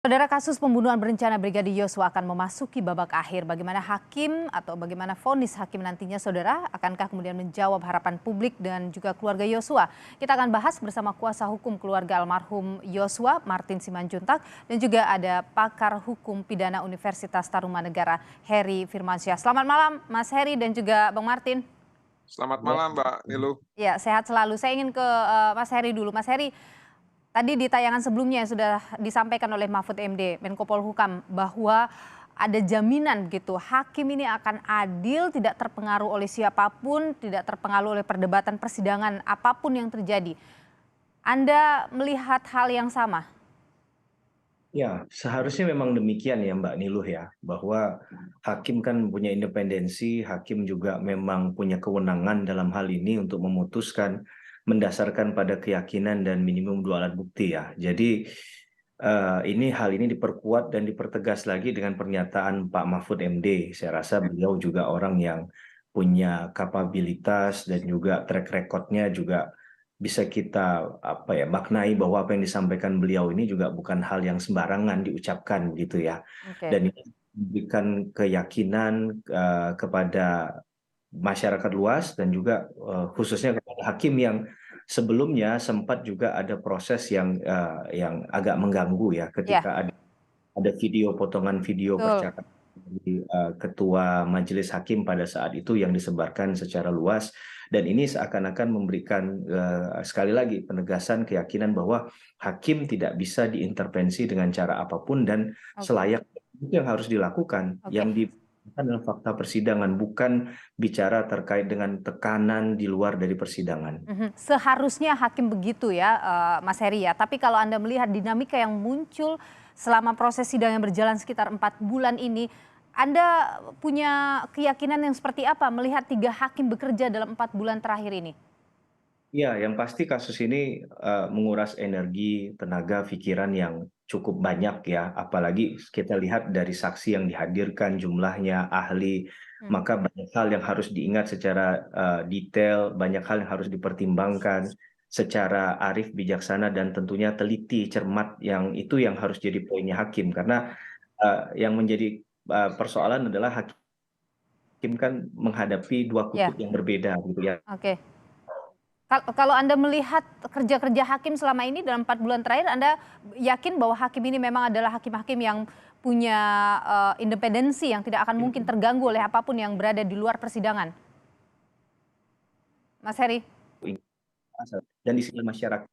Saudara, kasus pembunuhan berencana Brigadir Yosua akan memasuki babak akhir. Bagaimana hakim atau bagaimana vonis hakim nantinya, saudara? Akankah kemudian menjawab harapan publik dan juga keluarga Yosua? Kita akan bahas bersama kuasa hukum keluarga almarhum Yosua, Martin Simanjuntak, dan juga ada pakar hukum pidana Universitas Tarumanegara, Heri Firmansyah. Selamat malam, Mas Heri dan juga Bang Martin. Selamat Ya, malam, Mbak Nilu. Ya, sehat selalu. Saya ingin ke Mas Heri dulu. Mas Heri, tadi di tayangan sebelumnya sudah disampaikan oleh Mahfud MD, Menko Polhukam, bahwa ada jaminan begitu hakim ini akan adil, tidak terpengaruh oleh siapapun, tidak terpengaruh oleh perdebatan persidangan apapun yang terjadi. Anda melihat hal yang sama? ya, seharusnya memang demikian ya Mbak Niluh ya, bahwa hakim kan punya independensi, hakim juga memang punya kewenangan dalam hal ini untuk memutuskan mendasarkan pada keyakinan dan minimum dua alat bukti ya. Jadi hal ini diperkuat dan dipertegas lagi dengan pernyataan Pak Mahfud MD. Saya rasa beliau juga orang yang punya kapabilitas dan juga track recordnya juga bisa kita maknai bahwa apa yang disampaikan beliau ini juga bukan hal yang sembarangan diucapkan gitu ya. Oke. Dan ini memberikan keyakinan kepada masyarakat luas dan juga khususnya kepada hakim yang sebelumnya sempat juga ada proses yang agak mengganggu ya Ya, ketika ada video, potongan video betul. percakapan dari ketua majelis hakim pada saat itu yang disebarkan secara luas, dan ini seakan-akan memberikan sekali lagi penegasan keyakinan bahwa hakim tidak bisa diintervensi dengan cara apapun dan Oke. selayak itu yang harus dilakukan, Oke. yang adalah fakta persidangan, bukan bicara terkait dengan tekanan di luar dari persidangan. Seharusnya hakim begitu ya, Mas Heri ya. Tapi kalau Anda melihat dinamika yang muncul selama proses sidang yang berjalan sekitar 4 bulan ini, Anda punya keyakinan yang seperti apa melihat 3 hakim bekerja dalam 4 bulan terakhir ini? Ya, yang pasti kasus ini menguras energi, tenaga, pikiran yang cukup banyak ya. Apalagi kita lihat dari saksi yang dihadirkan, jumlahnya, ahli, Hmm. maka banyak hal yang harus diingat secara detail, banyak hal yang harus dipertimbangkan secara arif, bijaksana, dan tentunya teliti, cermat. Yang itu yang harus jadi poinnya hakim. Karena yang menjadi persoalan adalah hakim kan menghadapi dua Ya, kutub yang berbeda gitu ya. oke. Kalau Anda melihat kerja-kerja hakim selama ini dalam 4 bulan terakhir, Anda yakin bahwa hakim ini memang adalah hakim-hakim yang punya independensi yang tidak akan mungkin terganggu oleh apapun yang berada di luar persidangan? Mas Heri? Dan di sisi masyarakat.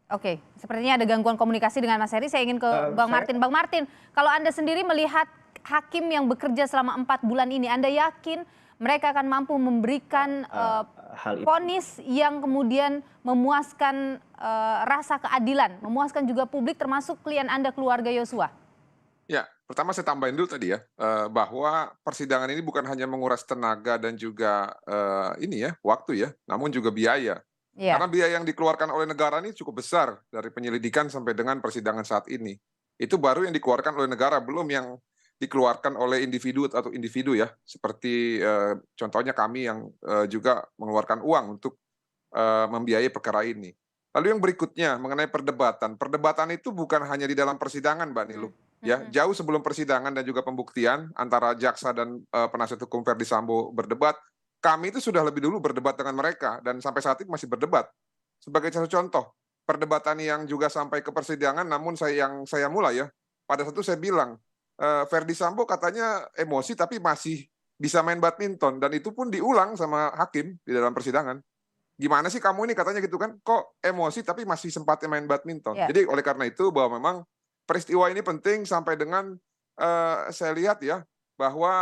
Oke, sepertinya ada gangguan komunikasi dengan Mas Heri. Saya ingin ke Bang Saya Martin. Bang Martin, kalau Anda sendiri melihat hakim yang bekerja selama 4 bulan ini, Anda yakin mereka akan mampu memberikan hal itu vonis yang kemudian memuaskan rasa keadilan, memuaskan juga publik termasuk klien Anda, keluarga Yosua? Ya, pertama saya tambahin dulu tadi ya, bahwa persidangan ini bukan hanya menguras tenaga dan juga ini ya, waktu ya, namun juga biaya. Iya, Karena biaya yang dikeluarkan oleh negara ini cukup besar dari penyelidikan sampai dengan persidangan saat ini. Itu baru yang dikeluarkan oleh negara, belum yang dikeluarkan oleh individu atau individu ya, seperti contohnya kami yang juga mengeluarkan uang untuk membiayai perkara ini. Lalu yang berikutnya mengenai perdebatan. Perdebatan itu bukan hanya di dalam persidangan, Mbak Nilu. mhm, Ya, mhm. jauh sebelum persidangan dan juga pembuktian antara jaksa dan penasihat hukum Verdi Sambo berdebat, kami itu sudah lebih dulu berdebat dengan mereka dan sampai saat ini masih berdebat. Sebagai satu contoh, perdebatan yang juga sampai ke persidangan, namun saya mulai ya. Pada satu saya bilang, Verdi Sambo katanya emosi tapi masih bisa main badminton dan itu pun diulang sama hakim di dalam persidangan. Gimana sih kamu ini katanya gitu kan, kok emosi tapi masih sempatnya main badminton. Ya. Jadi oleh karena itu bahwa memang peristiwa ini penting sampai dengan saya lihat ya bahwa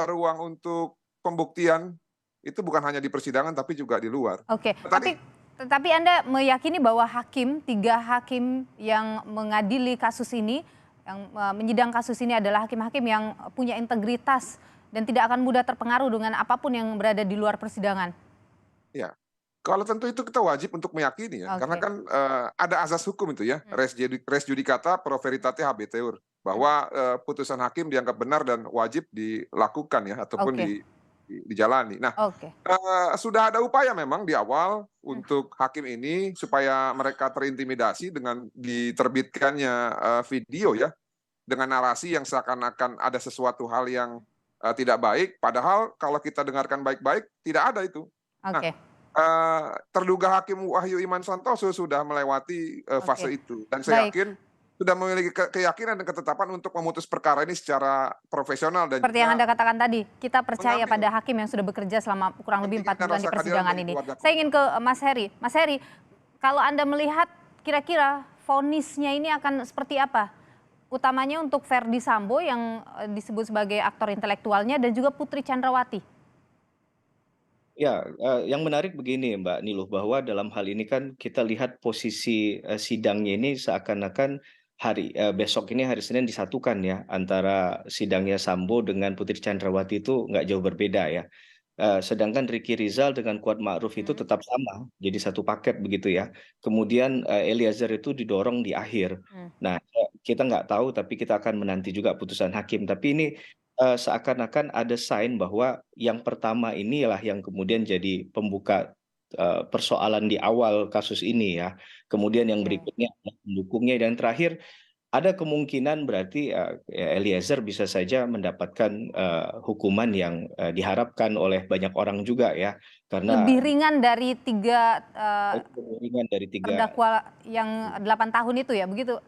ruang untuk pembuktian itu bukan hanya di persidangan tapi juga di luar. Oke, Tadi tapi Anda meyakini bahwa hakim, 3 hakim yang mengadili kasus ini, yang menyidang kasus ini adalah hakim-hakim yang punya integritas dan tidak akan mudah terpengaruh dengan apapun yang berada di luar persidangan? ya, kalau tentu itu kita wajib untuk meyakini ya, karena Oke. kan ada azas hukum itu ya, Mhm, res judicata pro veritate habeteur, mhm. bahwa putusan hakim dianggap benar dan wajib dilakukan ya ataupun Oke. dijalani. Nah, Oke. sudah ada upaya memang di awal untuk hakim ini supaya mereka terintimidasi dengan diterbitkannya video ya, dengan narasi yang seakan-akan ada sesuatu hal yang tidak baik, padahal kalau kita dengarkan baik-baik tidak ada itu. Nah, Oke. terduga hakim Wahyu Iman Santoso sudah melewati Oke. fase itu, dan saya Baik. yakin sudah memiliki keyakinan dan ketetapan untuk memutus perkara ini secara profesional dan Seperti yang juga Anda katakan tadi, kita percaya mengambil pada hakim yang sudah bekerja selama kurang lebih 4 kepentingan dan bulan di rasa keadilan persidangan bagi ini. keluarga Saya korban. ingin ke Mas Heri. Mas Heri, kalau Anda melihat kira-kira vonisnya ini akan seperti apa? Utamanya untuk Verdi Sambo yang disebut sebagai aktor intelektualnya dan juga Putri Chandrawati. Ya, yang menarik begini Mbak Niluh, bahwa dalam hal ini kan kita lihat posisi, sidangnya ini seakan-akan besok ini hari Senin disatukan ya, antara sidangnya Sambo dengan Putri Chandrawati itu nggak jauh berbeda ya. Sedangkan Ricky Rizal dengan Kuat Ma'ruf itu Hmm. tetap sama, jadi satu paket begitu ya. Kemudian, Eliezer itu didorong di akhir. Hmm. Nah, kita nggak tahu, tapi kita akan menanti juga putusan hakim. Tapi ini seakan-akan ada sign bahwa yang pertama inilah yang kemudian jadi pembuka persoalan di awal kasus ini ya. Kemudian yang Oke. berikutnya adalah pendukungnya, dan terakhir ada kemungkinan berarti ya Eliezer bisa saja mendapatkan hukuman yang diharapkan oleh banyak orang juga ya, karena Lebih ringan dari 3 lebih ringan dari tiga. terdakwa yang 8 tahun itu ya, begitu?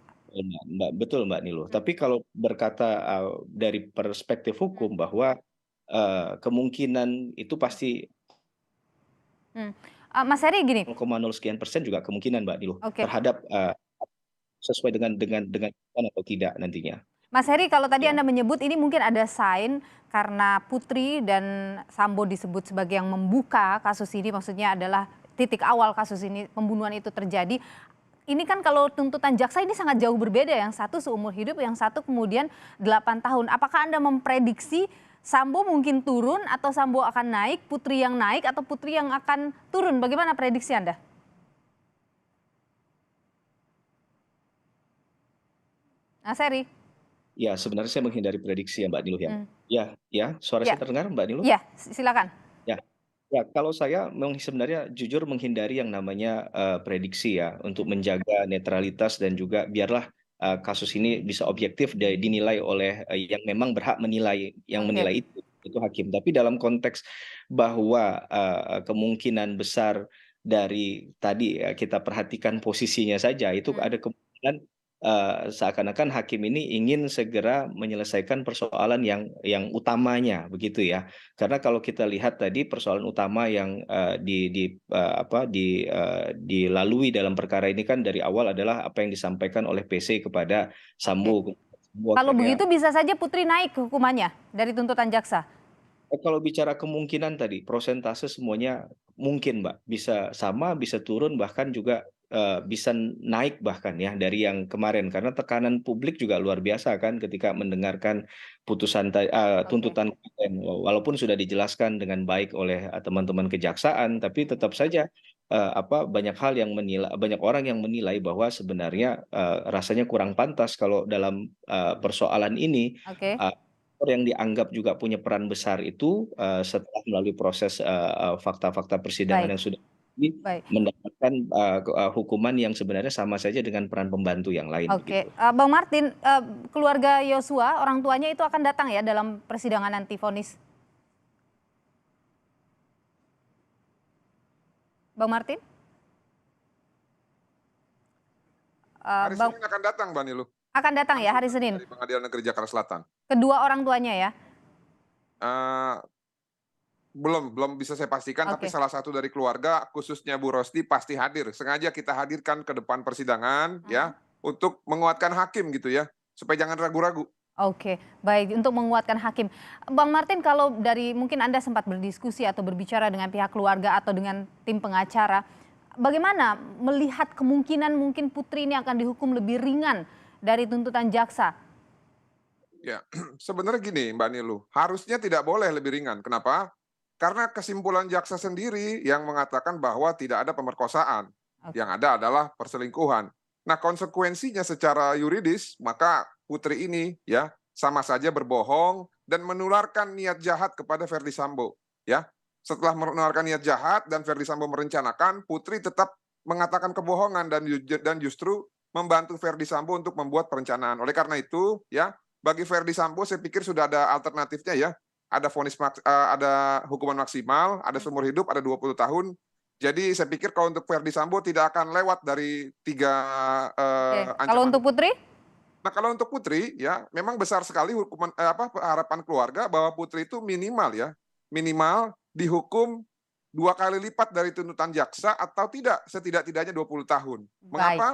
Betul Mbak Niluh. Hmm. Tapi kalau berkata dari perspektif Hmm. hukum bahwa kemungkinan itu pasti Hmm. Mas Heri gini, 0,0 sekian persen juga kemungkinan Mbak Niluh oke. terhadap sesuai dengan atau tidak nantinya. Mas Heri, kalau tadi Ya. Anda menyebut ini mungkin ada sign karena Putri dan Sambo disebut sebagai yang membuka kasus ini, maksudnya adalah titik awal kasus ini, pembunuhan itu terjadi. Ini kan kalau tuntutan jaksa ini sangat jauh berbeda, yang satu seumur hidup, yang satu kemudian 8 tahun. Apakah Anda memprediksi Sambo mungkin turun atau Sambo akan naik, Putri yang naik atau Putri yang akan turun? Bagaimana prediksi Anda? Mas Heri? Ya, sebenarnya saya menghindari prediksi ya Mbak Niluh ya. Hmm. Ya, suara Ya, saya terdengar Mbak Niluh? ya, silakan. Ya. Ya, kalau saya sebenarnya jujur menghindari yang namanya prediksi ya, untuk Hmm. menjaga netralitas dan juga biarlah kasus ini bisa objektif dinilai oleh yang memang berhak menilai, yang Oke. menilai itu hakim. Tapi dalam konteks bahwa kemungkinan besar dari tadi kita perhatikan posisinya saja, itu Hmm. ada kemungkinan seakan-akan hakim ini ingin segera menyelesaikan persoalan yang utamanya begitu ya. Karena kalau kita lihat tadi persoalan utama yang dilalui dalam perkara ini kan dari awal adalah apa yang disampaikan oleh PC kepada Oke. Sambo. Sambo Kalau akhirnya begitu bisa saja Putri naik hukumannya dari tuntutan jaksa? kalau bicara kemungkinan tadi, prosentase semuanya mungkin, Mbak. Bisa sama, bisa turun, bahkan juga bisa naik bahkan ya dari yang kemarin. Karena tekanan publik juga luar biasa kan ketika mendengarkan Oke. tuntutan kemarin. Walaupun sudah dijelaskan dengan baik oleh teman-teman kejaksaan, tapi tetap saja banyak banyak orang yang menilai bahwa sebenarnya rasanya kurang pantas kalau dalam persoalan ini Oke. aktor yang dianggap juga punya peran besar itu setelah melalui proses fakta-fakta persidangan Baik, yang sudah baik. mendapatkan hukuman yang sebenarnya sama saja dengan peran pembantu yang lain Oke, begitu. Bang Martin, keluarga Yosua, orang tuanya itu akan datang ya dalam persidangan nanti vonis? Bang Martin? Hari Bang Senin akan datang Mbak Niluh, akan datang ya langsung hari Senin? dari Pengadilan Negeri Jakarta Selatan. Kedua orang tuanya ya? Eh, belum bisa saya pastikan, tapi Oke. salah satu dari keluarga, khususnya Bu Rosti pasti hadir. Sengaja kita hadirkan ke depan persidangan ya, untuk menguatkan hakim gitu ya, supaya jangan ragu-ragu. Oke, baik, untuk menguatkan hakim. Bang Martin, kalau dari mungkin Anda sempat berdiskusi atau berbicara dengan pihak keluarga atau dengan tim pengacara, bagaimana melihat kemungkinan mungkin Putri ini akan dihukum lebih ringan dari tuntutan jaksa? Ya, sebenarnya gini Mbak Niluh, harusnya tidak boleh lebih ringan. Kenapa? Karena kesimpulan jaksa sendiri yang mengatakan bahwa tidak ada pemerkosaan. Oke. Yang ada adalah perselingkuhan. Nah, konsekuensinya secara yuridis, maka Putri ini ya sama saja berbohong dan menularkan niat jahat kepada Verdi Sambo. ya. Setelah menawarkan niat jahat dan Verdi Sambo merencanakan, Putri tetap mengatakan kebohongan dan justru membantu Verdi Sambo untuk membuat perencanaan. Oleh karena itu, ya, bagi Verdi Sambo saya pikir sudah ada alternatifnya ya. Ada ada hukuman maksimal, ada seumur hidup, ada 20 tahun. Jadi saya pikir kalau untuk Verdi Sambo tidak akan lewat dari 3 Oke. Kalau ancaman. untuk Putri? Nah, kalau untuk Putri ya memang besar sekali hukuman harapan keluarga bahwa Putri itu minimal dihukum 2 kali lipat dari tuntutan jaksa atau tidak setidak-tidaknya 20 tahun. Baik. Mengapa?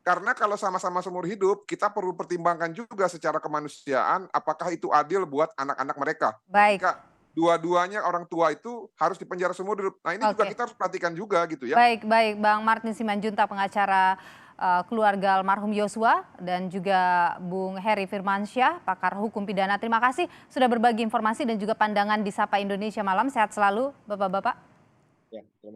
Karena kalau sama-sama seumur hidup, kita perlu pertimbangkan juga secara kemanusiaan apakah itu adil buat anak-anak mereka. Baik. Jika dua-duanya orang tua itu harus dipenjara seumur hidup. Nah, ini juga Oke. kita harus perhatikan juga gitu ya. Baik, baik, Bang Martin Simanjuntak, pengacara keluarga almarhum Yosua, dan juga Bung Heri Firmansyah, pakar hukum pidana. Terima kasih sudah berbagi informasi dan juga pandangan di Sapa Indonesia Malam. Sehat selalu, Bapak-bapak. Ya, terima